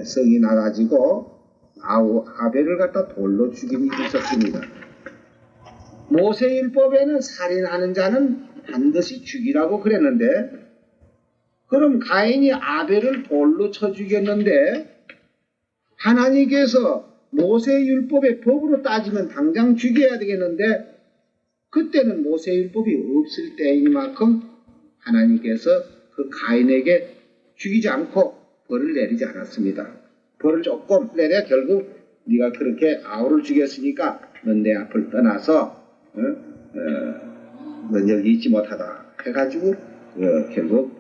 성이 나가지고 아벨을 갖다 돌로 죽인 일이 있었습니다. 모세율법에는 살인하는 자는 반드시 죽이라고 그랬는데, 그럼 가인이 아벨을 돌로 쳐 죽였는데 하나님께서 모세율법의 법으로 따지면 당장 죽여야 되겠는데, 그때는 모세율법이 없을 때인 만큼 하나님께서 그 가인에게 죽이지 않고 벌을 내리지 않았습니다. 벌을 조금 내려 결국 네가 그렇게 아우를 죽였으니까 넌 내 앞을 떠나서 넌 여기 있지 못하다 해가지고 결국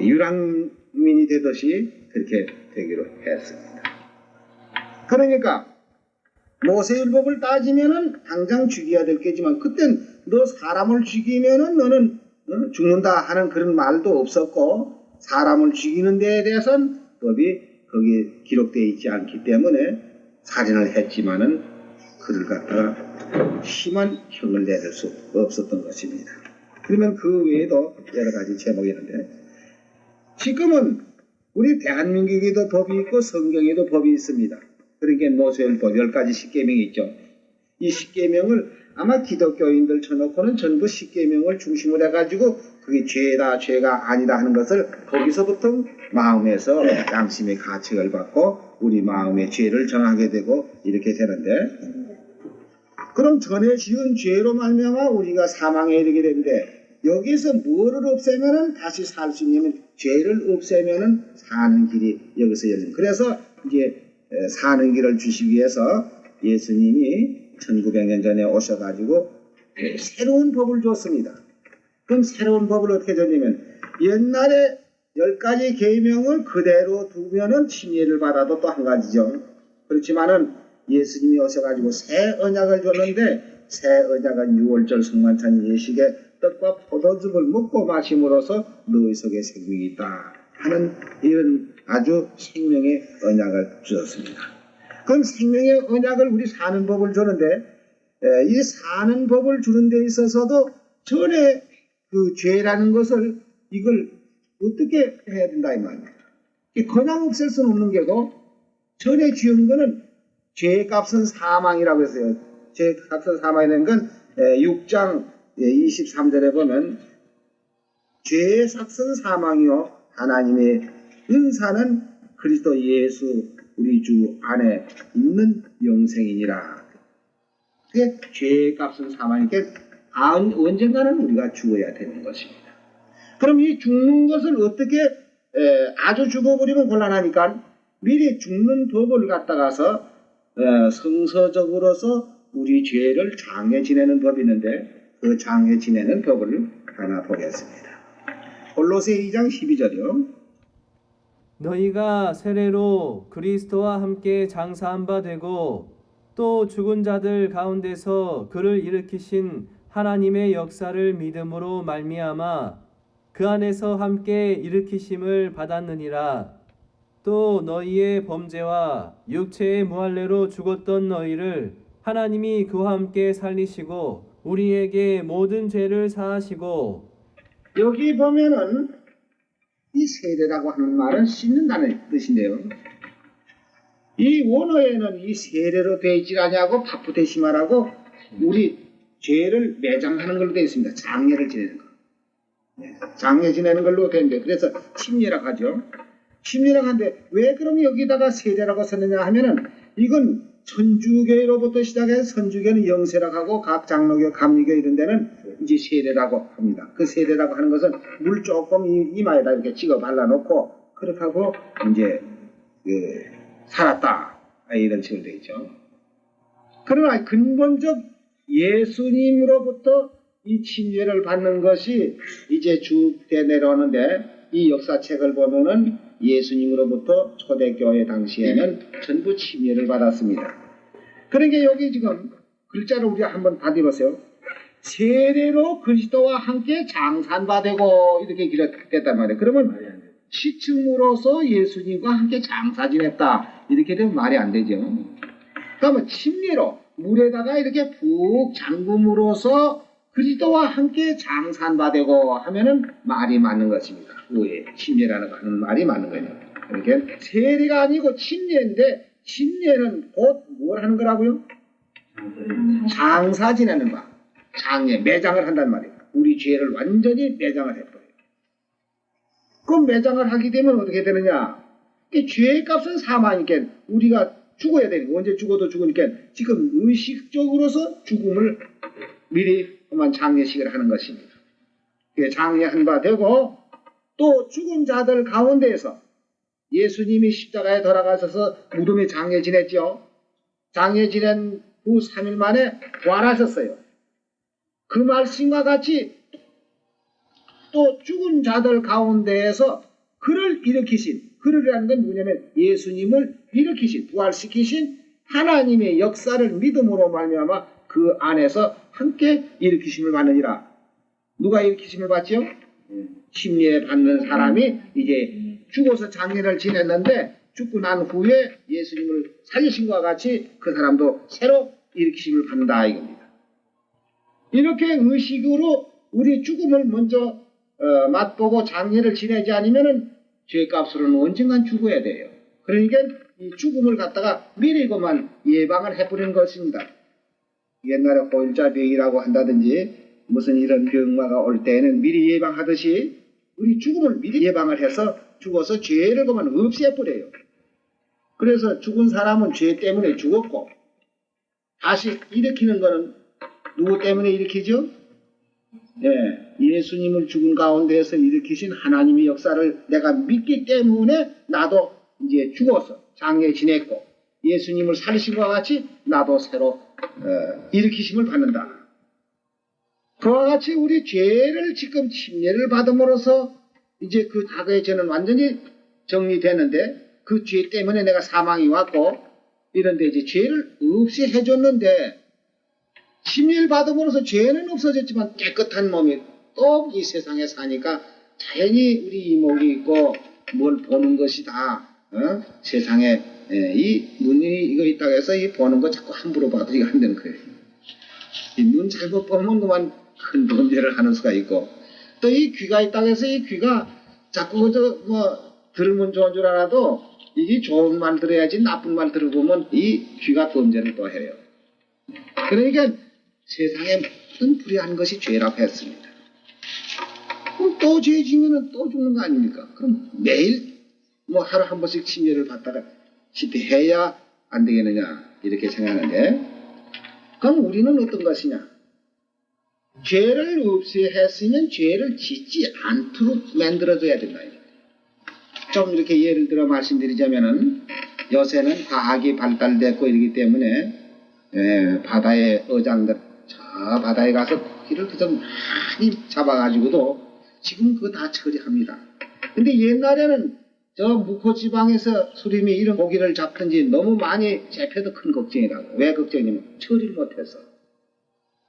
유랑민이 되듯이 그렇게 되기로 했습니다. 그러니까 모세율법을 따지면은 당장 죽여야 될 게지만, 그땐 너 사람을 죽이면은 너는 죽는다 하는 그런 말도 없었고, 사람을 죽이는 데에 대해서는 법이 거기에 기록되어 있지 않기 때문에 살인을 했지만은 그를 갖다가 심한 형을 내릴 수 없었던 것입니다. 그러면 그 외에도 여러 가지 제목이 있는데, 지금은 우리 대한민국에도 법이 있고 성경에도 법이 있습니다. 그러니까 모세율법 10가지 십계명이 있죠. 이 십계명을 아마 기독교인들 쳐놓고는 전부 십계명을 중심으로 해가지고 그게 죄다 죄가 아니다 하는 것을 거기서부터 마음에서 양심의 가책을 받고 우리 마음의 죄를 정하게 되고 이렇게 되는데, 그럼 전에 지은 죄로 말미암아 우리가 사망에 이르게 되는데, 여기서 뭐를 없애면은 다시 살 수 있냐면 죄를 없애면은 사는 길이 여기서 열립니다. 그래서 이제 사는 길을 주시기 위해서 예수님이 1900년 전에 오셔가지고 새로운 법을 줬습니다. 그럼 새로운 법을 어떻게 줬냐면, 옛날에 10가지 계명을 그대로 두면은 침례를 받아도 또 한 가지죠. 그렇지만은 예수님이 오셔가지고 새 언약을 줬는데, 새 언약은 6월절 성만찬 예식에 떡과 포도즙을 먹고 마심으로써 너희 속에 생명이 있다 하는 이런 아주 생명의 언약을 주셨습니다. 그럼 생명의 언약을 우리 사는 법을 주는데, 이 사는 법을 주는 데 있어서도 전에 그 죄라는 것을 이걸 어떻게 해야 된다 이 말입니다. 그냥 없앨 수는 없는 게고, 전에 지은 거는 죄값은 사망이라고 했어요. 죄값은 사망이라는 건 6장 23절에 보면 죄의 삭은 사망이요 하나님의 은사는 그리스도 예수 우리 주 안에 있는 영생이니라. 그게 죄의 값은 사망이니까 언젠가는 우리가 죽어야 되는 것입니다. 그럼 이 죽는 것을 어떻게 아주 죽어버리면 곤란하니까 미리 죽는 법을 갖다가서 성서적으로서 우리 죄를 장애 지내는 법이 있는데, 그 장애 지내는 법을 하나 보겠습니다. 골로새 2장 12절이요. 너희가 세례로 그리스도와 함께 장사한 바 되고 또 죽은 자들 가운데서 그를 일으키신 하나님의 역사를 믿음으로 말미암아 그 안에서 함께 일으키심을 받았느니라. 또 너희의 범죄와 육체의 무할례로 죽었던 너희를 하나님이 그와 함께 살리시고 우리에게 모든 죄를 사하시고. 여기 보면은 이 세례라고 하는 말은 씻는다는 뜻인데요. 이 원어에는 이 세례로 되어 있지 않냐고 바프테시마라고 우리 죄를 매장하는 걸로 되어 있습니다. 장례를 지내는 거. 장례 지내는 걸로 되어 있는데, 그래서 침례라고 하죠. 침례라고 하는데 왜 그럼 여기다가 세례라고 썼느냐 하면은, 이건 천주교로부터 시작해서 선주교는 영세라고 하고 각 장로교, 감리교 이런 데는 이제 세례라고 합니다. 그 세례라고 하는 것은 물 조금 이마에다 이렇게 찍어 발라놓고 그렇게 하고 이제 살았다 이런 식으로 되어 있죠. 그러나 근본적 예수님으로부터 이 침례를 받는 것이 이제 쭉 내려오는데, 이 역사책을 보면은 예수님으로부터 초대교회 당시에는 전부 침례를 받았습니다. 그러니까 여기 지금 글자를 우리가 한번 받아보세요. 세례로 그리스도와 함께 장산받되고 이렇게 기록됐단 말이에요. 그러면 시침으로서 예수님과 함께 장사 지냈다 이렇게 되면 말이 안 되죠. 그러면 침례로 물에다가 이렇게 푹 잠금으로써 그리스도와 함께 장산받되고 하면은 말이 맞는 것입니다. 왜 침례라는 말이 맞는 거예요. 그러니까 세례가 아니고 침례인데 침례는 곧 뭘 하는 거라고요? 장사 지내는 바. 장례, 매장을 한단 말이에요. 우리 죄를 완전히 매장을 해버려요. 그럼 매장을 하게 되면 어떻게 되느냐? 이 죄의 값은 사망이니까 우리가 죽어야 되니까 언제 죽어도 죽으니까 지금 의식적으로서 죽음을 미리 그만 장례식을 하는 것입니다. 장례한 바 되고 또 죽은 자들 가운데에서 예수님이 십자가에 돌아가셔서 무덤에 장례 지냈죠. 장례 지낸 후 3일 만에 부활하셨어요. 그 말씀과 같이 또 죽은 자들 가운데에서 그를 일으키신, 그를이라는 건 뭐냐면 예수님을 일으키신, 부활시키신 하나님의 역사를 믿음으로 말미암아 그 안에서 함께 일으키심을 받느니라. 누가 일으키심을 받죠? 침례 받는 사람이 이제 죽어서 장례를 지냈는데 죽고 난 후에 예수님을 살리신 것과 같이 그 사람도 새로 일으키심을 받는다 이겁니다. 이렇게 의식으로 우리 죽음을 먼저 맛보고 장례를 지내지 않으면은 죄값으로는 언젠간 죽어야 돼요. 그러니까 이 죽음을 갖다가 미리 그만 예방을 해버리는 것입니다. 옛날에 호일자병이라고 한다든지 무슨 이런 병마가 올 때에는 미리 예방하듯이 우리 죽음을 미리 예방을 해서 죽어서 죄를 그만 없애버려요. 그래서 죽은 사람은 죄 때문에 죽었고 다시 일으키는 거는 누구 때문에 일으키죠? 네, 예수님을 죽은 가운데에서 일으키신 하나님의 역사를 내가 믿기 때문에 나도 이제 죽어서 장례 지냈고 예수님을 살리신 것과 같이 나도 새로 일으키심을 받는다. 그와 같이 우리 죄를 지금 침례를 받음으로써 이제 그 과거의 죄는 완전히 정리되는데 그 죄 때문에 내가 사망이 왔고 이런데 이제 죄를 없이 해줬는데 침례를 받음으로써 죄는 없어졌지만 깨끗한 몸이 또 이 세상에 사니까 자연히 우리 이목이 있고 뭘 보는 것이 다 세상에 이 눈이 이거 있다고 해서 이 보는 거 자꾸 함부로 봐도 이거 안 되는 거예요. 이 눈 잘못 보면 그만 큰 범죄를 하는 수가 있고 또 이 귀가 있다고 해서 이 귀가 자꾸 뭐 들으면 좋은 줄 알아도 이게 좋은 말 들어야지 나쁜 말 들어보면 이 귀가 범죄를 또 해요. 그러니까 세상에 모든 불의한 것이 죄라고 했습니다. 그럼 또 죄 지면은 또 죽는 거 아닙니까? 그럼 매일 뭐 하루 한 번씩 침례를 받다가 집회해야 안 되겠느냐 이렇게 생각하는데 그럼 우리는 어떤 것이냐? 죄를 없이 했으면 죄를 짓지 않도록 만들어줘야 된다. 좀 이렇게 예를 들어 말씀드리자면은 요새는 과학이 발달됐고 이러기 때문에 바다의 어장들 저 바다에 가서 고기를 그저 많이 잡아가지고도 지금 그거 다 처리합니다. 근데 옛날에는 저 무코지방에서 수림이 이런 고기를 잡든지 너무 많이 잡혀도 큰 걱정이라고. 왜 걱정이냐면 처리를 못해서.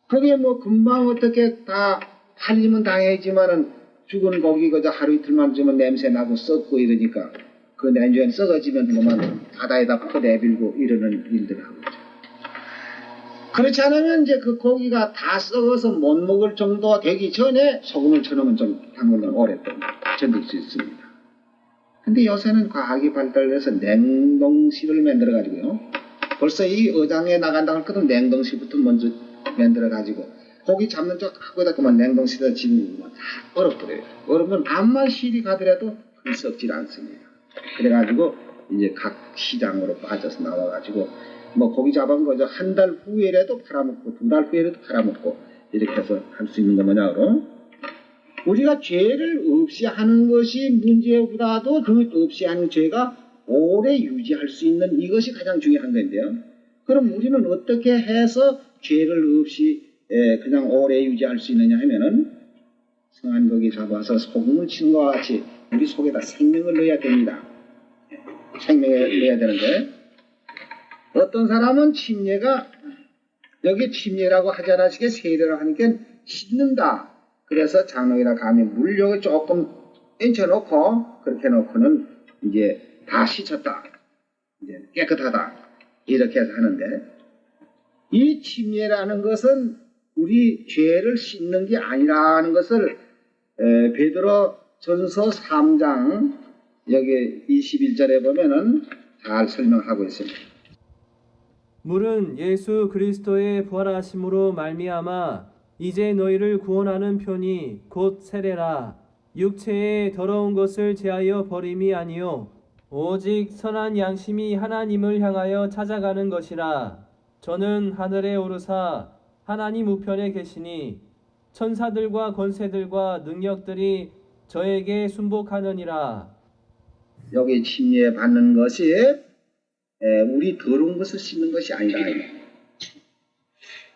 그게 뭐 금방 어떻게 다 팔리면 당해지만은 죽은 고기 그저 하루 이틀만 주면 냄새 나고 썩고 이러니까 그 냉장에 썩어지면 그만 바다에다 퍼내밀고 이러는 일들을 하고 있죠. 그렇지 않으면 이제 그 고기가 다 썩어서 못 먹을 정도 되기 전에 소금을 쳐놓으면 좀 담그면 오랫동안 견딜 수 있습니다. 근데 요새는 과학이 발달해서 냉동실을 만들어가지고요. 벌써 이 어장에 나간다고 할 것은 냉동실부터 먼저 만들어가지고 고기 잡는 쪽 하고다 그만 냉동실에 집으면 다 얼어버려요. 얼으면 암만 실이 가더라도 그 썩질 않습니다. 그래가지고 이제 각 시장으로 빠져서 나와가지고 뭐 고기 잡은 거죠. 한 달 후에라도 팔아먹고 2달 후에라도 팔아먹고 이렇게 해서 할 수 있는 거 뭐냐고. 우리가 죄를 없이 하는 것이 문제보다도 그 없이 하는 죄가 오래 유지할 수 있는 이것이 가장 중요한 건데요. 그럼 우리는 어떻게 해서 죄를 없이 그냥 오래 유지할 수 있느냐 하면은 성한고기 잡아서 소금을 치는 것과 같이 우리 속에다 생명을 넣어야 됩니다. 생명을 넣어야 되는데 어떤 사람은 침례가 여기 침례라고 하지 않으시게 세례를 하니까 씻는다. 그래서 장로이나 감히 물욕을 조금 얹혀놓고 그렇게 놓고는 이제 다 씻었다. 이제 깨끗하다. 이렇게 해서 하는데 이 침례라는 것은 우리 죄를 씻는 게 아니라는 것을 베드로 전서 3장 여기 21절에 보면은 잘 설명하고 있습니다. 물은 예수 그리스도의 부활하심으로 말미암아 이제 너희를 구원하는 편이 곧 세례라. 육체의 더러운 것을 제하여 버림이 아니요 오직 선한 양심이 하나님을 향하여 찾아가는 것이라. 저는 하늘에 오르사 하나님 우편에 계시니 천사들과 권세들과 능력들이 저에게 순복하느니라. 여기 침례 받는 것이 우리 더러운 것을 씻는 것이 아니다.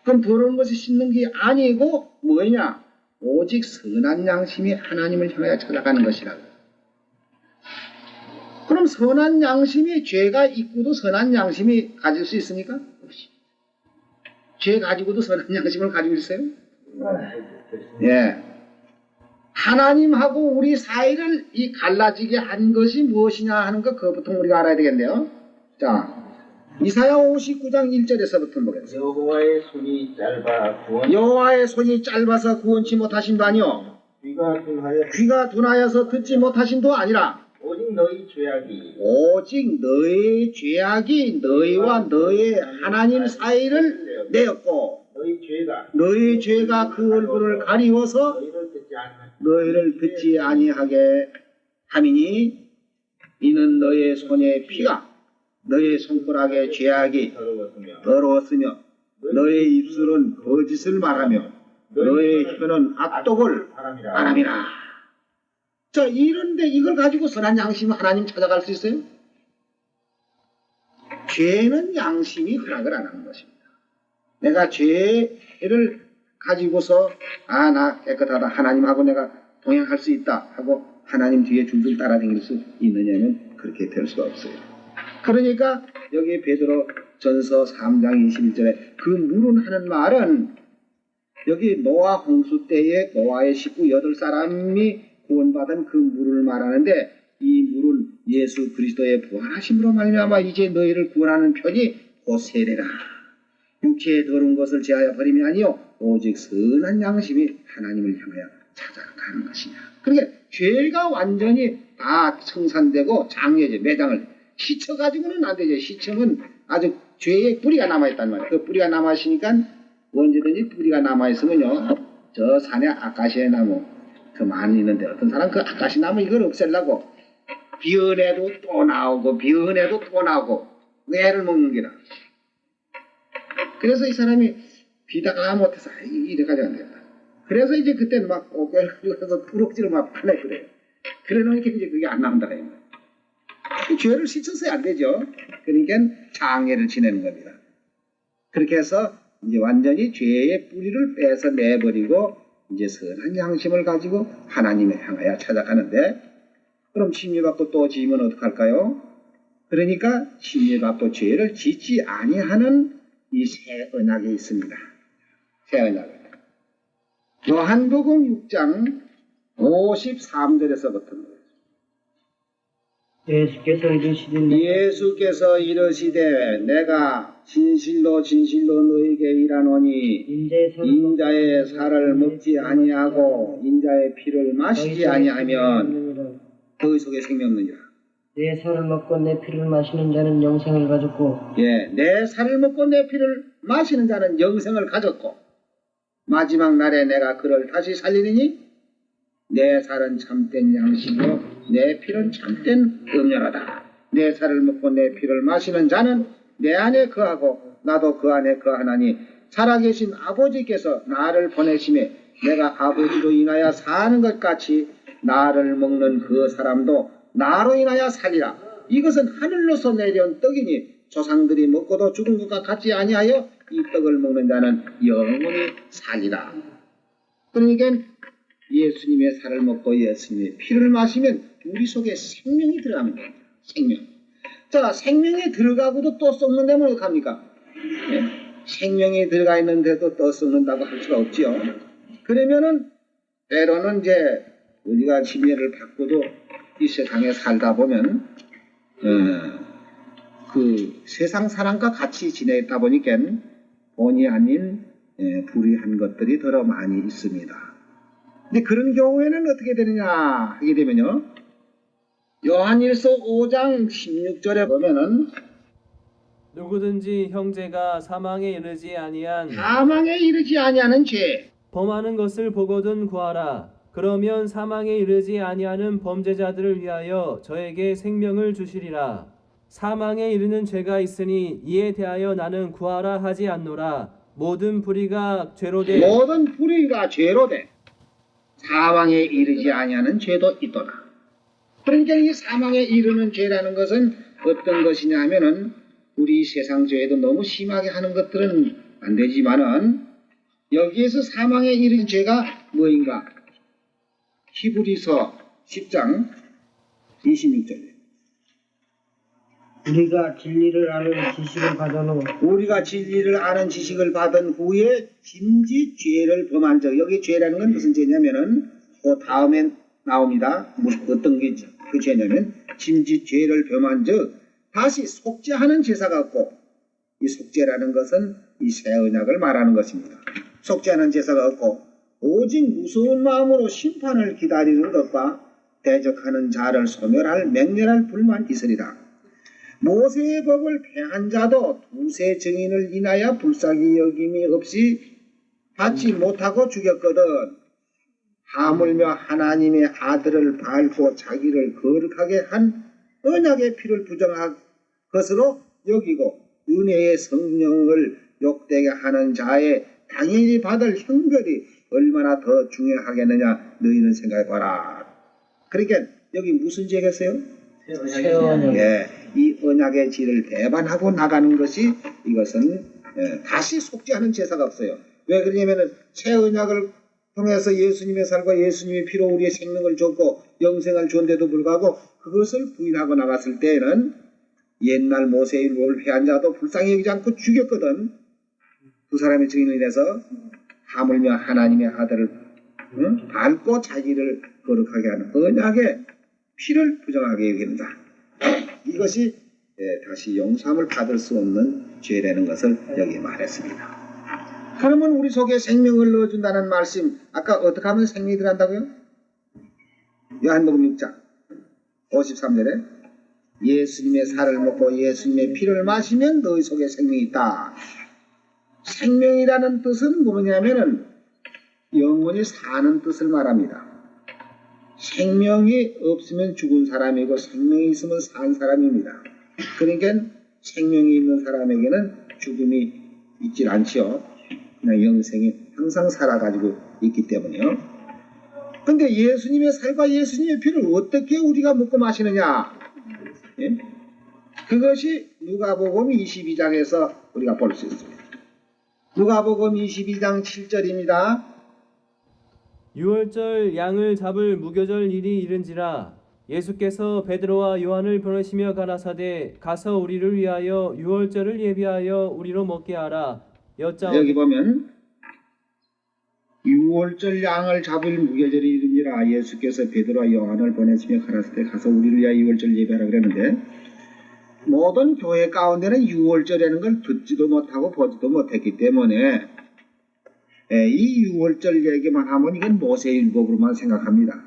그럼 더러운 것을 씻는 게 아니고 뭐냐? 오직 선한 양심이 하나님을 향하여 찾아가는 것이라고. 그럼 선한 양심이 죄가 있고도 선한 양심이 가질 수 있습니까? 없이. 죄 가지고도 선한 양심을 가지고 있어요? 예. 하나님하고 우리 사이를 이 갈라지게 한 것이 무엇이냐 하는 것 그것부터 우리가 알아야 되겠네요. 자, 이사야 59장 1절에서부터 보겠습니다. 여호와의 손이 짧아 구원 여호와의 손이 짧아서 구원치 못하신도 아니요 귀가 둔하여서 듣지 못하신도 아니라 오직 너희 죄악이 오직 너의 죄악이 너희와 너의 하나님 사이를 내었고 너희 죄가 그 얼굴을 가리워서 너희를 듣지 아니하게 함이니 이는 너의 손의 피가 너의 손가락의 죄악이 더러웠으며 너의 입술은 거짓을 말하며 너의 혀는 악독을 바람이라. 자, 이런데 이걸 가지고 선한 양심 하나님 찾아갈 수 있어요? 죄는 양심이 허락을 안 하는 것입니다. 내가 죄를 가지고서 나 깨끗하다 하나님하고 내가 동행할 수 있다 하고 하나님 뒤에 줄줄 따라다닐 수 있느냐면 그렇게 될 수가 없어요. 그러니까 여기 베드로 전서 3장 21절에 그 물은 하는 말은 여기 노아 홍수 때에 노아의 식구 8사람이 구원받은 그 물을 말하는데 이 물은 예수 그리스도의 부활하심으로 말미암아 이제 너희를 구원하는 편이 곧 세례라. 육체의 더러운 것을 제하여 버림이 아니요 오직 선한 양심이 하나님을 향하여 찾아가는 것이냐. 그러니까 죄가 완전히 다 청산되고 장려제 매장을 씻어가지고는 안 되죠. 씻으면 아주 죄의 뿌리가 남아있단 말이에요. 그 뿌리가 남아있으니까 언제든지 뿌리가 남아있으면요 저 산에 아카시아 나무 그 많이 있는데 어떤 사람 그 아카시아 나무 이걸 없애려고 비언해도 또 나오고 비언해도 또 나오고 애를 먹는 게라. 그래서 이 사람이 비다가 못해서 이래 가지고 안 되겠다. 그래서 이제 그때는 막 고개를 가서 부럭지를 막 파내 그래요. 그래 놓으니까 이제 그게 안 나온다. 죄를 씻어서야 안 되죠. 그러니까 장애를 지내는 겁니다. 그렇게 해서 이제 완전히 죄의 뿌리를 빼서 내버리고 이제 선한 양심을 가지고 하나님을 향하여 찾아가는데 그럼 침례받고 또 지으면 어떡할까요? 그러니까 침례받고 죄를 짓지 아니하는 이 새 언약이 있습니다. 새 언약. 요한복음 6장 53절에서부터 예수께서 이르시되 내가 진실로 진실로 너희에게 이르노니 인자의 살을 먹지 아니하고 인자의 피를 마시지 아니하면 너희 속에 생명 없느니라. 내 살을 먹고 내 피를 마시는 자는 영생을 가졌고 내 살을 먹고 내 피를 마시는 자는 영생을 가졌고 마지막 날에 내가 그를 다시 살리리니 내 살은 참된 양식이요 내 피는 참된 음료라다. 내 살을 먹고 내 피를 마시는 자는 내 안에 거하고 나도 그 안에 거하나니 살아계신 아버지께서 나를 보내심에 내가 아버지로 인하여 사는 것 같이 나를 먹는 그 사람도 나로 인하여 살리라. 이것은 하늘로서 내려온 떡이니 조상들이 먹고도 죽은 것과 같지 아니하여 이 떡을 먹는 자는 영원히 살리라. 그러니까 예수님의 살을 먹고 예수님의 피를 마시면 우리 속에 생명이 들어갑니다. 생명. 자, 생명이 들어가고도 또 썩는 데면 어떡합니까? 생명이 들어가 있는데도 또 썩는다고 할 수가 없지요. 그러면은 때로는 이제 우리가 침례를 받고도 이 세상에 살다 보면 그 세상 사람과 같이 지내다 보니까 본의 아닌 불의한 것들이 더러 많이 있습니다. 근데 그런 경우에는 어떻게 되느냐 하게 되면요 요한일서 5장 16절에 보면은 누구든지 형제가 사망에 이르지 아니한 사망에 이르지 아니하는 죄, 범하는 것을 보거든 구하라. 그러면 사망에 이르지 아니하는 범죄자들을 위하여 저에게 생명을 주시리라. 사망에 이르는 죄가 있으니 이에 대하여 나는 구하라 하지 않노라. 모든 불의가 죄로 돼 모든 불의가 죄로 돼 사망에 이르지 아니하는 죄도 있도다. 그러니까 이 사망에 이르는 죄라는 것은 어떤 것이냐 하면은 우리 세상 죄에도 너무 심하게 하는 것들은 안 되지만은 여기에서 사망에 이른 죄가 뭐인가? 히브리서 10장 26절. 우리가 진리를 아는 지식을 받은 후 우리가 진리를 아는 지식을 받은 후에 짐짓 죄를 범한 적. 여기 죄라는 건 무슨 죄냐면은 그 다음에 나옵니다. 어떤 게 그 죄냐면 짐짓 죄를 범한 적 다시 속죄하는 제사가 없고, 이 속죄라는 것은 이 새 언약을 말하는 것입니다. 속죄하는 제사가 없고 오직 무서운 마음으로 심판을 기다리는 것과 대적하는 자를 소멸할 맹렬할 불만 있으리라. 모세의 법을 폐한 자도 두세 증인을 인하여 불쌍히 여김이 없이 받지 못하고 죽였거든. 하물며 하나님의 아들을 밟고 자기를 거룩하게 한 언약의 피를 부정한 것으로 여기고 은혜의 성령을 욕되게 하는 자의 당연히 받을 형벌이 얼마나 더 중요하겠느냐 너희는 생각해봐라. 그러니까 여기 무슨 죄겠어요? 새 언약. 예, 이 언약의 질을 배반하고 나가는 것이 이것은 다시 속죄하는 제사가 없어요. 왜 그러냐면은 새 언약을 통해서 예수님의 살과 예수님의 피로 우리의 생명을 줬고 영생을 줬는데도 불구하고 그것을 부인하고 나갔을 때에는 옛날 모세의 율법을 폐한 자도 불쌍히 여기지 않고 죽였거든. 두 사람의 증인을 인해서 하물며 하나님의 아들을 밟고 자기를 거룩하게 하는 언약의 피를 부정하게 여기는다. 이것이 다시 용서함을 받을 수 없는 죄라는 것을 여기 말했습니다. 그러면 우리 속에 생명을 넣어준다는 말씀, 아까 어떻게 하면 생명이 들어간다고요? 요한복음 6장 53절에 예수님의 살을 먹고 예수님의 피를 마시면 너희 속에 생명이 있다. 생명이라는 뜻은 뭐냐면은 영원히 사는 뜻을 말합니다. 생명이 없으면 죽은 사람이고 생명이 있으면 산 사람입니다. 그러니까 생명이 있는 사람에게는 죽음이 있질 않지요. 그냥 영생이 항상 살아가지고 있기 때문에요. 근데 예수님의 살과 예수님의 피를 어떻게 우리가 먹고 마시느냐? 예? 그것이 누가복음 22장에서 우리가 볼 수 있습니다. 누가복음 22장 7절입니다. 유월절 양을 잡을 무교절 일이 이른지라 예수께서 베드로와 요한을 보내시며 가라사대 가서 우리를 위하여 유월절을 예비하여 우리로 먹게 하라. 여기 보면 유월절 양을 잡을 무교절이 이른지라 예수께서 베드로와 요한을 보내시며 가라사대 가서 우리를 위하여 유월절 예비하라 그랬는데, 모든 교회 가운데는 유월절이라는 걸 듣지도 못하고 보지도 못했기 때문에 이 유월절 얘기만 하면 이건 모세율법으로만 생각합니다.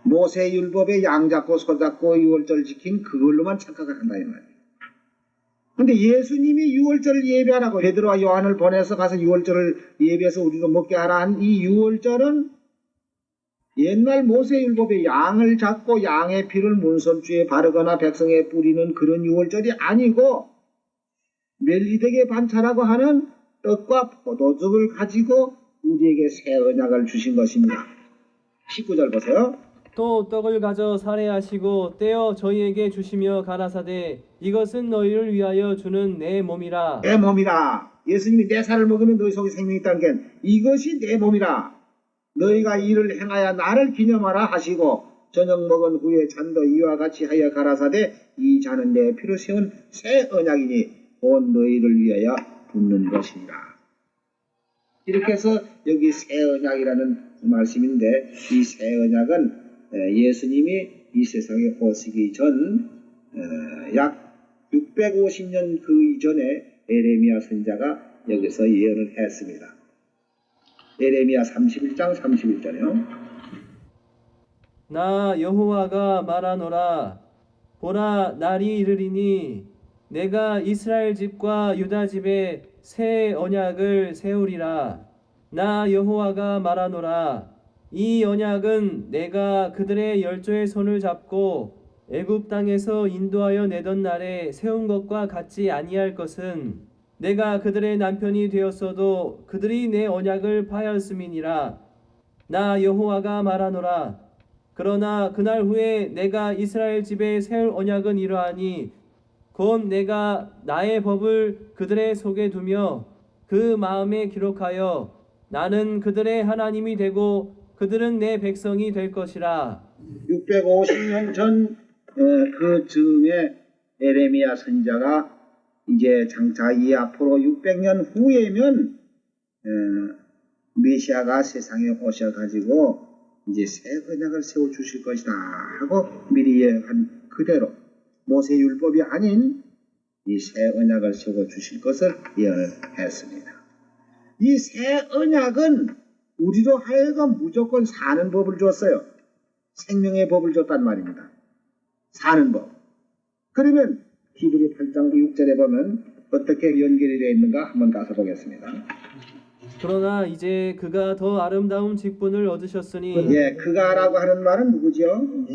모세율법에 양 잡고 소 잡고 유월절 지킨 그걸로만 착각을 한다 이 말이에요. 근데 예수님이 유월절을 예배하라고 베드로와 요한을 보내서 가서 유월절을 예배해서 우리로 먹게 하라 한 이 유월절은 옛날 모세율법에 양을 잡고 양의 피를 문설주에 바르거나 백성에 뿌리는 그런 유월절이 아니고 멜리덱의 반차라고 하는 떡과 포도즙을 가지고 우리에게 새 언약을 주신 것입니다. 19절 보세요. 또 떡을 가져 살해하시고 떼어 저희에게 주시며 가라사대 이것은 너희를 위하여 주는 내 몸이라. 내 몸이라. 예수님이 내 살을 먹으면 너희 속에 생명이 있다는 게 이것이 내 몸이라. 너희가 이를 행하여 나를 기념하라 하시고 저녁 먹은 후에 잔도 이와 같이 하여 가라사대 이 잔은 내 피로 세운 새 언약이니 온 너희를 위하여 붓는 것이니라. 이렇게 해서 여기 새 언약이라는 말씀인데 이 새 언약은 예수님이 이 세상에 오시기 전 약 650년 그 이전에 에레미야 선지자가 여기서 예언을 했습니다. 에레미야 31장 31절이요. 나 여호와가 말하노라. 보라, 날이 이르리니 내가 이스라엘 집과 유다 집에 새 언약을 세우리라. 나 여호와가 말하노라. 이 언약은 내가 그들의 열조의 손을 잡고 애굽 땅에서 인도하여 내던 날에 세운 것과 같지 아니할 것은 내가 그들의 남편이 되었어도 그들이 내 언약을 파하였음이니라. 나 여호와가 말하노라. 그러나 그날 후에 내가 이스라엘 집에 세울 언약은 이러하니 곧 내가 나의 법을 그들의 속에 두며 그 마음에 기록하여 나는 그들의 하나님이 되고 그들은 내 백성이 될 것이라. 650년 전 그 즈음에 에레미야 선지자가 이제 장차 이 앞으로 600년 후에면 메시아가 세상에 오셔가지고 이제 새 언약을 세워 주실 것이다 하고 미리 예언한 그대로 모세율법이 아닌 이 새 언약을 세워 주실 것을 예언했습니다. 이 새 언약은 우리로 하여금 무조건 사는 법을 줬어요. 생명의 법을 줬단 말입니다. 사는 법. 그러면 히브리 8장 6절에 보면 어떻게 연결이 되어 있는가 한번 가서 보겠습니다. 그러나 이제 그가 더 아름다운 직분을 얻으셨으니 예, 그가라고 하는 말은 누구죠?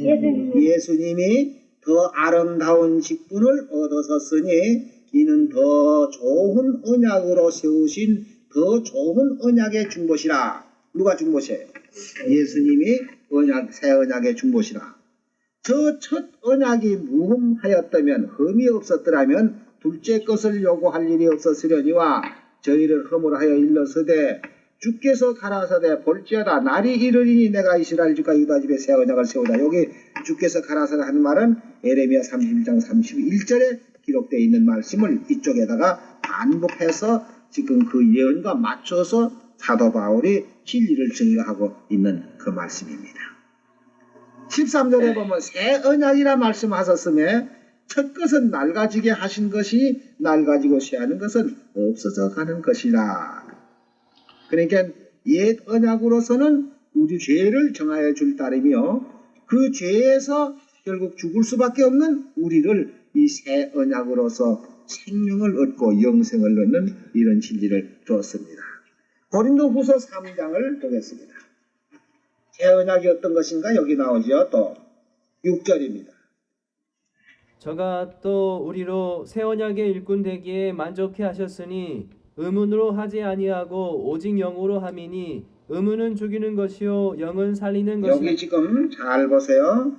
예수님이 더 아름다운 직분을 얻으셨으니 이는 더 좋은 언약으로 세우신 더 좋은 언약의 중보시라. 누가 중보시에요? 예수님이 새 언약의 중보시라. 저 첫 언약이 무흠하였다면 흠이 없었더라면 둘째 것을 요구할 일이 없었으려니와 저희를 흠으로 하여 일렀으되 주께서 가라사대 볼지어다 날이 이르리니 내가 이스라엘 집과 유다 집에 새 언약을 세우다. 여기 주께서 가라사대 하는 말은 에레미야 31장 31절에 기록되어 있는 말씀을 이쪽에다가 반복해서 지금 그 예언과 맞춰서 사도 바울이 진리를 증거하고 있는 그 말씀입니다. 13절에 보면 새 언약이라 말씀하셨음에 첫 것은 낡아지게 하신 것이 낡아지고 쇠하는 것은 없어져 가는 것이라. 그러니까 옛 언약으로서는 우리 죄를 정하여 줄 따름이요 그 죄에서 결국 죽을 수밖에 없는 우리를 이 새 언약으로서 생명을 얻고 영생을 얻는 이런 진리를 주었습니다. 고린도후서 3장을 보겠습니다. 새 언약이 어떤 것인가 여기 나오죠. 또 6절입니다. 저가 또 우리로 새 언약의 일꾼 되기에 만족해 하셨으니 의문으로 하지 아니하고 오직 영으로 함이니 의문은 죽이는 것이요 영은 살리는 것이니. 여기 지금 잘 보세요.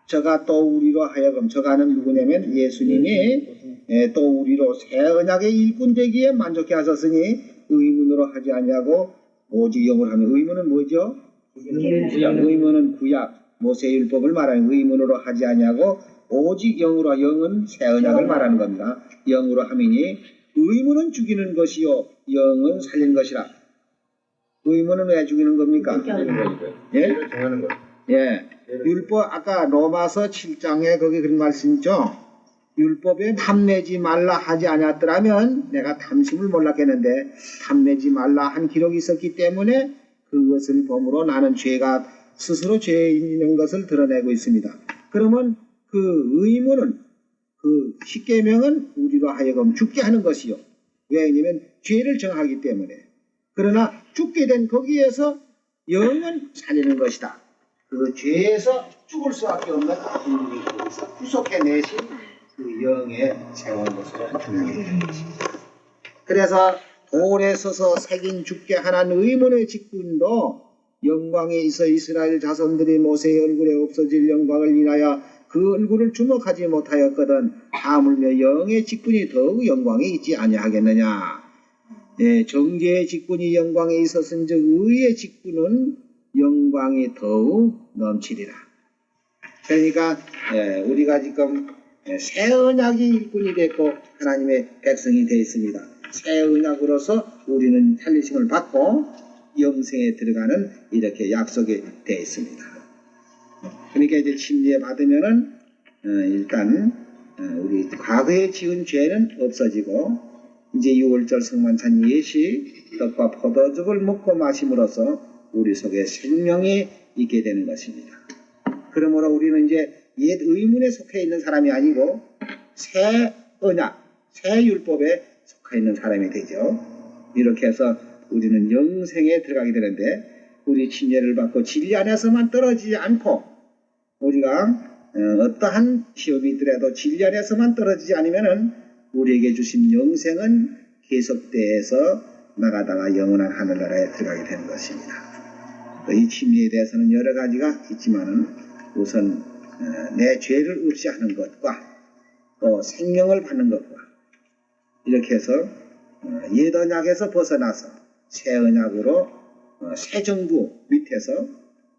저가 또 우리로 하여금 저가는 누구냐면 예수님이 또 우리로 새 언약의 일꾼 되기에 만족해 하셨으니 의문으로 하지 아니하고 오직 영으로 하면 의문은 뭐죠? 의문은 구약 모세율법을 말하는 의문으로 하지 아니하고 오직 영으로 영은 새 언약을 말하는 겁니다. 영으로 함이니 의문은 죽이는 것이요 영은 살리는 것이라. 의문은 왜 죽이는 겁니까? 예? 정하는 것. 예. 율법 아까 로마서 7장에 거기 그런 말씀 있죠. 율법에 탐내지 말라 하지 않았더라면 내가 탐심을 몰랐겠는데 탐내지 말라 한 기록이 있었기 때문에 그것을 범으로 나는 죄가 스스로 죄에 있는 것을 드러내고 있습니다. 그러면 그 의무는 그 십계명은 우리로 하여금 죽게 하는 것이요. 왜냐하면 죄를 정하기 때문에. 그러나 죽게 된 거기에서 영은 살리는 것이다. 그 죄에서 죽을 수밖에 없는 우리를 거기서 구속해내신 그 영에 세운 것으로 분명히 되는 것입니다. 그래서 돌에 서서 새긴 죽게 하는 의문의 직분도 영광에 있어 이스라엘 자손들이 모세의 얼굴에 없어질 영광을 인하여 그 얼굴을 주목하지 못하였거든 하물며 영의 직분이 더욱 영광에 있지 아니하겠느냐. 네, 정죄의 직분이 영광에 있었은즉 의의 직분은 영광이 더욱 넘치리라. 그러니까 우리가 지금 새 언약의 일꾼이 됐고 하나님의 백성이 되어 있습니다. 새 언약으로서 우리는 살리심을 받고 영생에 들어가는 이렇게 약속이 되어 있습니다. 그러니까 이제 침례 받으면은 일단 우리 과거에 지은 죄는 없어지고 이제 6월절 성만찬 예시 떡과 포도즙을 먹고 마심으로써 우리 속에 생명이 있게 되는 것입니다. 그러므로 우리는 이제 옛 의문에 속해 있는 사람이 아니고 새 언약, 새 율법에 속해 있는 사람이 되죠. 이렇게 해서 우리는 영생에 들어가게 되는데 우리 침례를 받고 진리 안에서만 떨어지지 않고 우리가 어떠한 시험이 있더라도 진리 안에서만 떨어지지 않으면은 우리에게 주신 영생은 계속돼서 나가다가 영원한 하늘나라에 들어가게 되는 것입니다. 이 침례에 대해서는 여러 가지가 있지만은 우선 내 죄를 없이 하는 것과 또 생명을 받는 것과 이렇게 해서 옛 언약에서 벗어나서 새 언약으로 새 정부 밑에서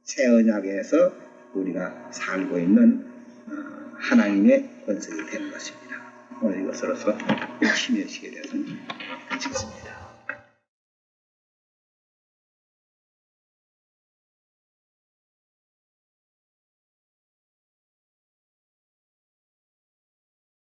새 언약에서 우리가 살고 있는 하나님의 권속이 되는 것입니다. 오늘 이것으로서 침례식에 대해서는 마치겠습니다.